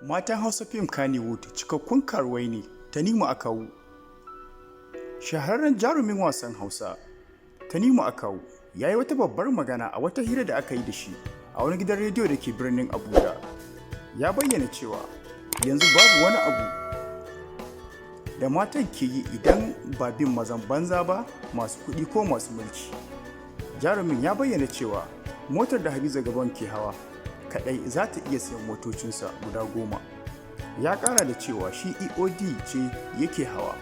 Matan Hausa fim Kannywood cikakkun karuwai ne. Tanimu akawu. Shahararren jarumin wasan Hausa Tanimu akawu ya yi wata babbar magana a wata hira da aka yi da shi a wani gidan rediyo da ke birnin Abuja. Ya bayyana cewa yanzu babu wani abu da matan ke yi idan ba bin mazan banza ba, masu kuɗi ko masu mulki. Jarumin ya bayyana cewa motar da hadiza Gabon ke hawa kadai za ta iya sayan motocinsa guda 10. Ya kara da cewa shi EOD ce yake hawa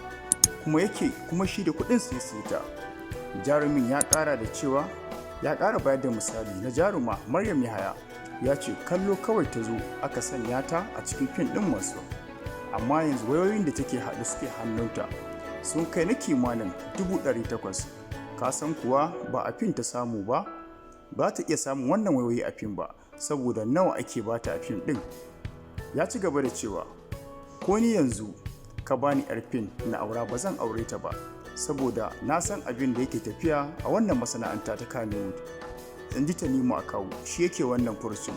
kuma shi da kudin sai ta. Jarumin ya kara da cewa ya kara bayar da misali na jaruma maryam yahaya. Ya ce kallo kawai ta zo aka sanya ta a cikin fim din masu, amma yanzu wayoyin da take haɗu suke hannunta sun kai na kimanin 800,000. Ka san kuwa ba a fim ta samu ba ta iya samun wannan wayoyi a fim ba, saboda nawa ake bata a fim din. Ya ci gaba da cewa ko ni yanzu ka bani yar fim na aura ba zan aure ta ba, saboda na san abin da yake tafiya a wannan masana'anta ta Kannywood. In ji Tanimu akawu, shi yake wannan furcin.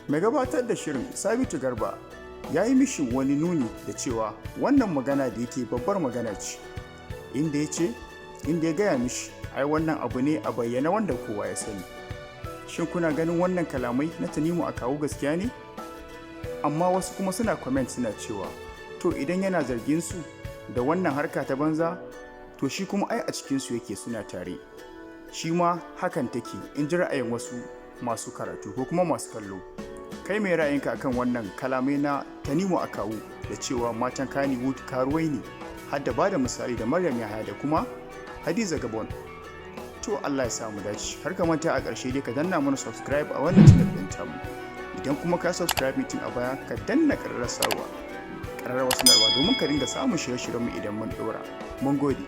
Mai gabatar da shirin Sabitu Garba ya yi mishi wani nuni da cewa wannan magana da yake babbar magana ce, inda ya gaya mishi ai wannan abu ne a bayyana wanda kowa ya sani. Shin kuna ganin wannan kalamai na Tanimu akawu gaskiya ne? Amma wasu kuma suna comment suna cewa to idan yana zargin su da wannan harka ta banza, to shi kuma ai a cikin su yake suna tare. Shi ma hakan take, in ji ra'ayin wasu masu karatu ko kuma masu kallo. Kai mai ra'ayinka akan wannan kalamai na Tanimu akawu da cewa matan Kannywood karuwai ne, har da bada misali da Maryam Yahaya da kuma Hadiza Gabon. To Allah ya samu dace. Har ka manta a ƙarshe dai ka danna mana subscribe a wannan channel ɗin tamu. Idan kuma ka subscribe tun a baya, ka danna ƙararrawar sanarwa domin ka dinga samun shirye-shiryenmu idan mun ɗora. Mun gode.